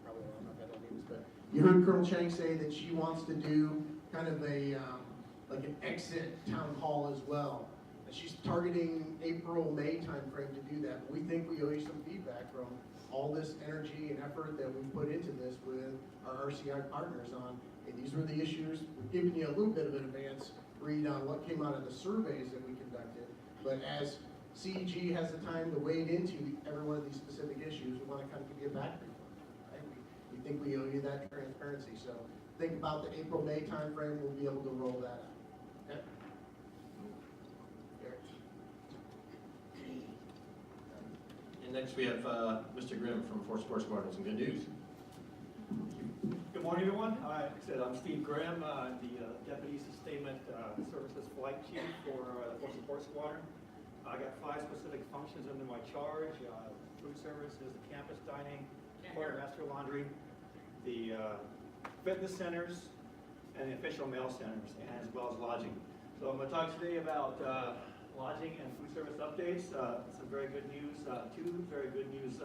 probably wrong if I don't mean this, but you heard Colonel Shank say that she wants to do kind of a like an exit town hall as well. And she's targeting April-May timeframe to do that. But we think we owe you some feedback from all this energy and effort that we put into this with our RCI partners on, hey, these were the issues. We're giving you a little bit of an advance read on what came out of the surveys that we conducted. But as CEG has the time to wade into every one of these specific issues, we want to kind of give you a back report. Right? We think we owe you that transparency. So think about the April-May timeframe, we'll be able to roll that out. Okay? Eric. And next we have Mr. Grimm from Fort Sports Squadron. Some good news. Good morning, everyone. Like I said, I'm Steve Grimm, the Deputy Sustainment Services Flight Chief for the Fort Support Squadron. I got 5 specific functions under my charge: food services, the campus dining, quartermaster laundry, the fitness centers, and the official mail centers, and as well as lodging. So I'm going to talk today about lodging and food service updates. Some very good news, 2 very good news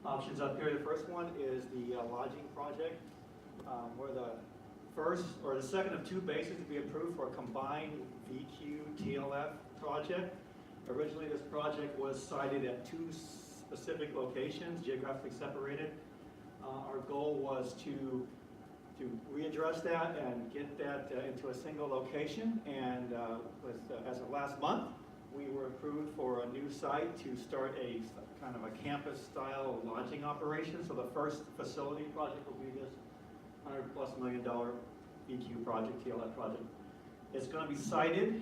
options up here. The first one is the lodging project. We're the first or the second of 2 bases to be approved for a combined VQ-TLF project. Originally, this project was sited at 2 specific locations, geographically separated. Our goal was to readdress that and get that into a single location. And as of last month, we were approved for a new site to start a kind of a campus-style lodging operation. So the first facility project will be this $100+ million EQ project, TLF project. It's going to be sited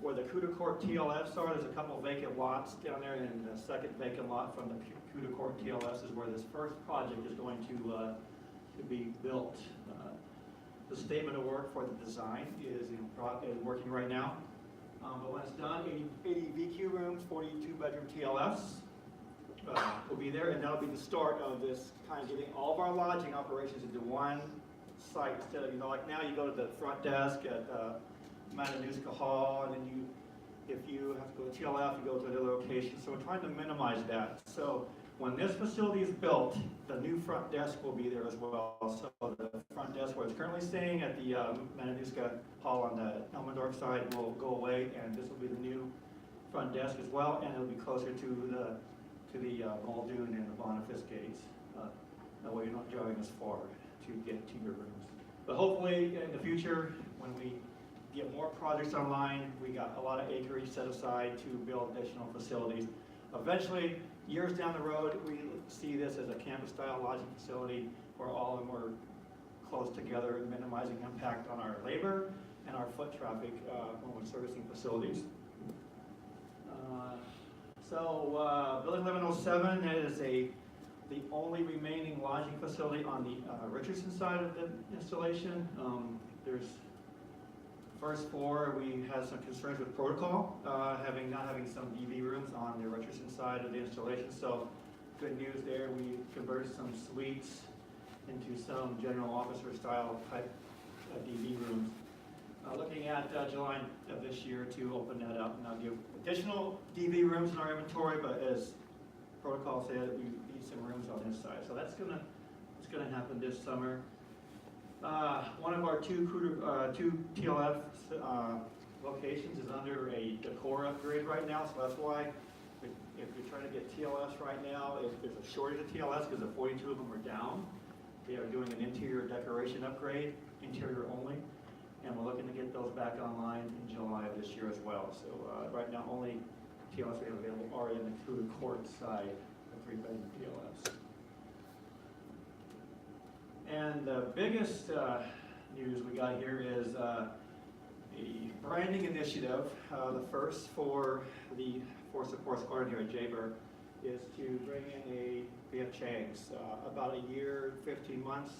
where the CUDA Court TLFs are. There's a couple of vacant lots down there, and the second vacant lot from the CUDA Court TLFs is where this first project is going to be built. The statement of work for the design is working right now. But when it's done, 80 VQ rooms, 42 bedroom TLFs will be there, and that'll be the start of this kind of getting all of our lodging operations into one site instead of, like now you go to the front desk at Matanuska Hall, and then if you have to go to TLF, you go to another location. So we're trying to minimize that. So when this facility is built, the new front desk will be there as well. So the front desk where it's currently staying at the Matanuska Hall on the Elmendorf side will go away, and this will be the new front desk as well, and it'll be closer to the Muldoon and the Boniface gates. That way you're not driving as far to get to your rooms. But hopefully in the future, when we get more projects online, we got a lot of acreage set aside to build additional facilities. Eventually, years down the road, we see this as a campus-style lodging facility where all of them are close together and minimizing impact on our labor and our foot traffic when we're servicing facilities. Building 1107 is the only remaining lodging facility on the Richardson side of the installation. There's first floor, we had some concerns with protocol, not having some DV rooms on the Richardson side of the installation. So good news there, we converted some suites into some general officer style type DV rooms. Looking at July of this year to open that up, and I'll give additional DV rooms in our inventory, but as protocol said, we need some rooms on this side. So it's gonna happen this summer. One of our two TLF locations is under a decor upgrade right now, so that's why if you're trying to get TLS right now, there's a shortage of TLS because the 42 of them are down. They are doing an interior decoration upgrade, interior only, and we're looking to get those back online in July of this year as well. So right now, only TLS we have available are in the CUDA Court side, the 3-bedroom TLS. And the biggest news we got here is a branding initiative. The first for the Force Support Squadron here at Jaber is to bring in a PF Chang's. About a year, 15 months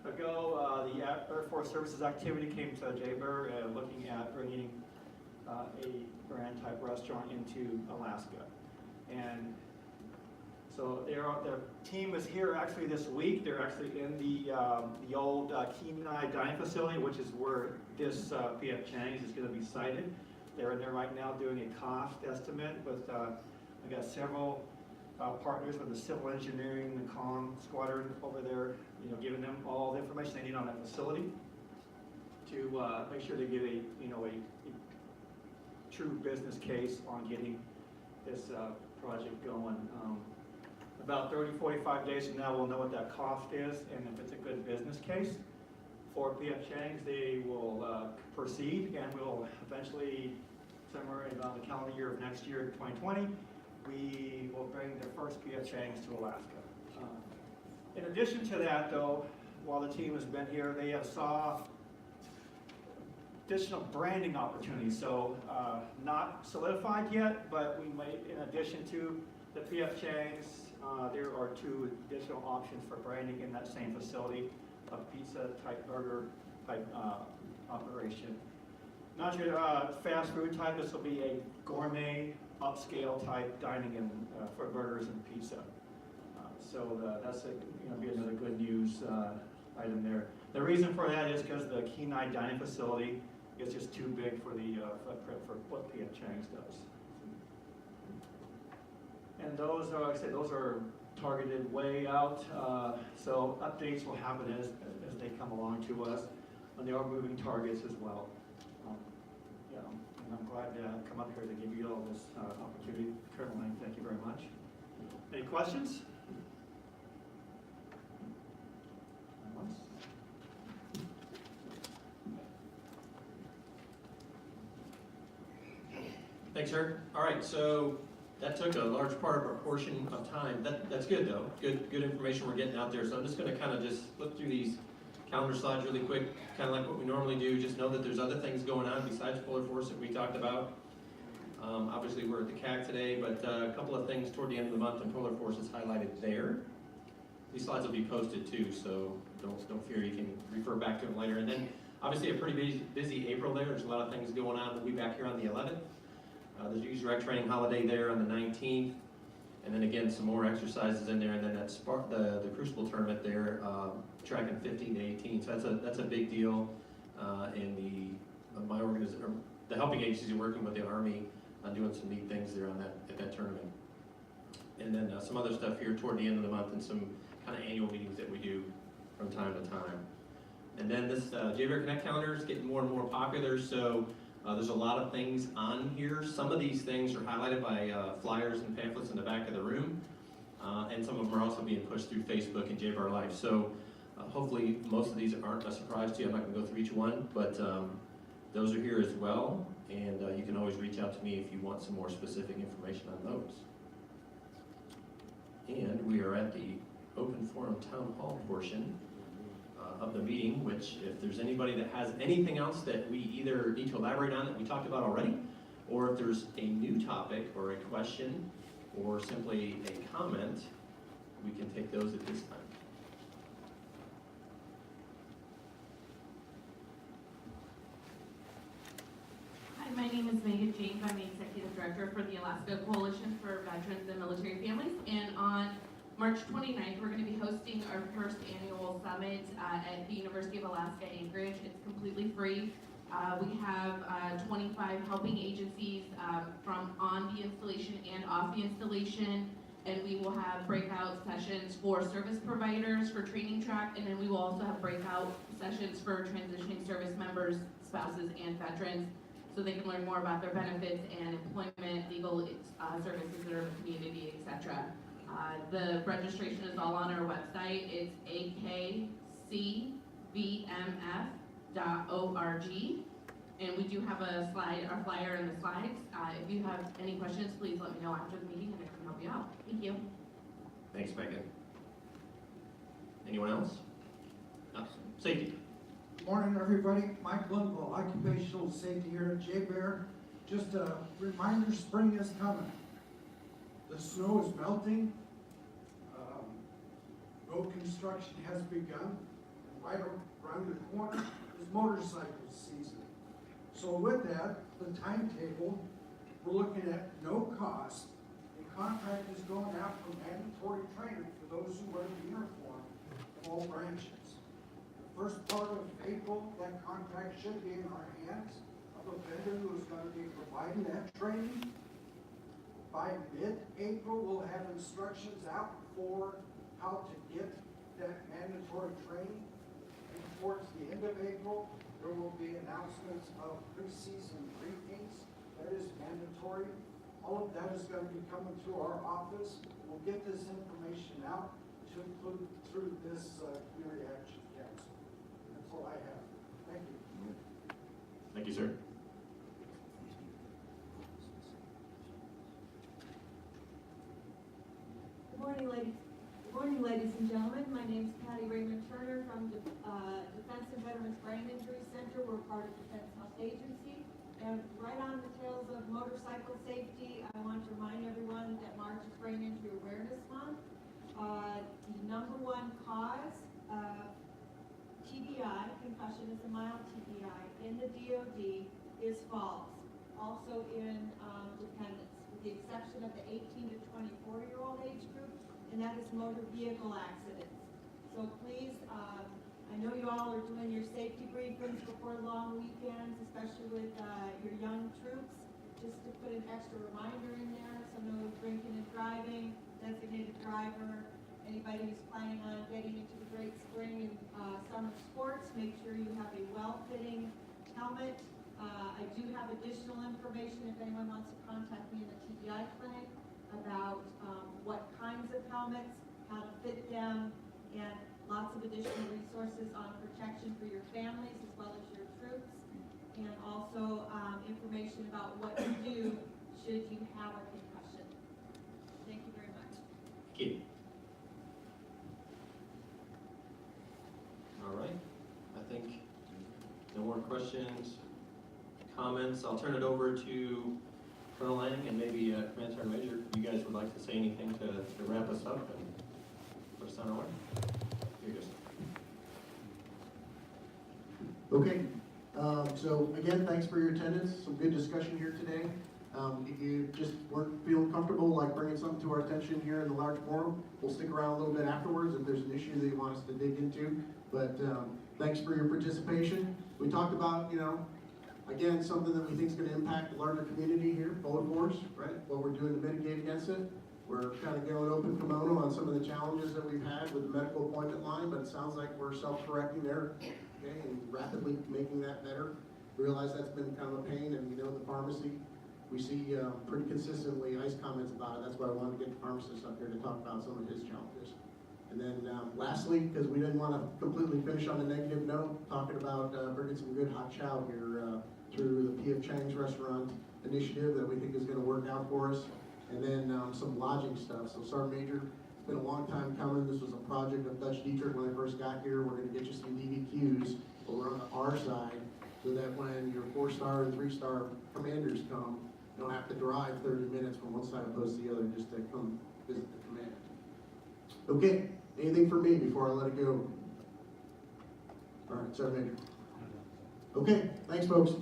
ago, the Air Force Services activity came to Jaber looking at bringing a brand type restaurant into Alaska. And so the team is here actually this week. They're actually in the old Kenai dining facility, which is where this PF Chang's is going to be sited. They're in there right now doing a cost estimate with, I got several partners with the civil engineering, the comm squadron over there, giving them all the information they need on that facility to make sure they give a true business case on getting this project going. About 30-45 days from now, we'll know what that cost is, and if it's a good business case for PF Chang's, they will proceed, and we'll eventually, somewhere around the calendar year of next year, 2020, we will bring the first PF Chang's to Alaska. In addition to that, though, while the team has been here, they have saw additional branding opportunities. So not solidified yet, but we might, in addition to the PF Chang's, there are 2 additional options for branding in that same facility, a pizza type, burger type operation. Not your fast food type, this will be a gourmet, upscale type dining in, for burgers and pizza. So that's going to be another good news item there. The reason for that is because the Kenai dining facility is just too big for the footprint for what PF Chang's does. And those are, like I said, those are targeted way out. So updates will happen as they come along to us, and they are moving targets as well. And I'm glad to come up here to give you all this opportunity. Caroline, thank you very much. Any questions? Thanks, sir. All right, so that took a large part of our portion of time. That's good, though. Good information we're getting out there. So I'm just gonna kind of just flip through these calendar slides really quick, kind of like what we normally do. Just know that there's other things going on besides Polar Force that we talked about. Obviously, we're at the CAC today, but a couple of things toward the end of the month, and Polar Force is highlighted there. These slides will be posted too, so don't fear, you can refer back to them later. And then, obviously, a pretty busy April there. There's a lot of things going on. We'll be back here on the 11th. There's a user rec training holiday there on the 19th. And then again, some more exercises in there, and then the Crucible tournament there, tracking 15 to 18. So that's a big deal. And my organization, the helping agencies are working with the Army on doing some neat things there at that tournament. And then some other stuff here toward the end of the month, and some kind of annual meetings that we do from time to time. And then this JBear Connect calendar is getting more and more popular, so there's a lot of things on here. Some of these things are highlighted by flyers and pamphlets in the back of the room, and some of them are also being pushed through Facebook and JBear Life. So hopefully most of these aren't a surprise to you. I'm not going to go through each one, but those are here as well, and you can always reach out to me if you want some more specific information on those. And we are at the open forum town hall portion of the meeting, which if there's anybody that has anything else that we either need to elaborate on that we talked about already, or if there's a new topic or a question or simply a comment, we can take those at this time. Hi, my name is Megan James. I'm the Executive Director for the Alaska Coalition for Veterans and Military Families. And on March 29th, we're going to be hosting our first annual summit at the University of Alaska Anchorage. It's completely free. We have 25 helping agencies from on the installation and off the installation, and we will have breakout sessions for service providers for training track, and then we will also have breakout sessions for transitioning service members, spouses, and veterans, so they can learn more about their benefits and employment, legal services in our community, etc. The registration is all on our website. It's akcvmf.org. And we do have a flyer in the slides. If you have any questions, please let me know after the meeting and I can help you out. Thank you. Thanks, Megan. Anyone else? No. Safety. Good morning, everybody. Mike Lundvall, Occupational Safety here at JBear. Just a reminder, spring is coming. The snow is melting. Road construction has begun. Right around the corner is motorcycle season. So with that, the timetable, we're looking at no cost. The contract is going out for mandatory training for those who wear the uniform of all branches. The first part of April, that contract should be in our hands of a vendor who is going to be providing that training. By mid-April, we'll have instructions out for how to get that mandatory training. And towards the end of April, there will be announcements of preseason briefings. That is mandatory. All of that is going to be coming through our office. We'll get this information out to include through this Community Action Council. That's all I have. Thank you. Thank you, sir. Good morning, ladies and gentlemen. My name is Patty Raymond Turner from Defense and Veterans Brain Injury Center. We're part of Defense Health Agency. And right on the tails of motorcycle safety, I want to remind everyone that March is Brain Injury Awareness Month. The number one cause of TBI, concussion is a mild TBI, in the DOD is falls. Also in dependents, with the exception of the 18 to 24-year-old age group, and that is motor vehicle accidents. So please, I know you all are doing your safety briefings before long weekends, especially with your young troops, just to put an extra reminder in there, so no drinking and driving, designated driver, anybody who's planning on getting into the great spring and summer sports, make sure you have a well-fitting helmet. I do have additional information if anyone wants to contact me in the TBI clinic about what kinds of helmets, how to fit them, and lots of additional resources on protection for your families as well as your troops, and also information about what to do should you have a concussion. Thank you very much. Thank you. All right, I think no more questions, comments. I'll turn it over to Colonel Lang and maybe Command Sergeant Major, if you guys would like to say anything to wrap us up and put us on our way. Here you go. Okay, so again, thanks for your attendance, some good discussion here today. If you just weren't feeling comfortable like bringing something to our attention here in the large forum, we'll stick around a little bit afterwards if there's an issue that you want us to dig into. But thanks for your participation. We talked about, again, something that we think is going to impact the larger community here, Bold Force, right? What we're doing to mitigate against it. We're kind of going open kimono on some of the challenges that we've had with the medical appointment line, but it sounds like we're self-correcting there, okay, and rapidly making that better. Realize that's been kind of a pain, and the pharmacy, we see pretty consistently ICE comments about it. That's why I wanted to get the pharmacist up here to talk about some of his challenges. And then lastly, because we didn't want to completely finish on a negative note, talking about bringing some good hot chow here through the P.F. Chang's restaurant initiative that we think is going to work out for us. And then some lodging stuff. So Sergeant Major, it's been a long time coming. This was a project of Dutch Dietrich when I first got here. We're going to get you some DVQs over on our side so that when your 4-star and 3-star commanders come, you don't have to drive 30 minutes from one side opposed to the other just to come visit the command. Okay, anything for me before I let it go? All right, Sergeant Major. Okay, thanks folks.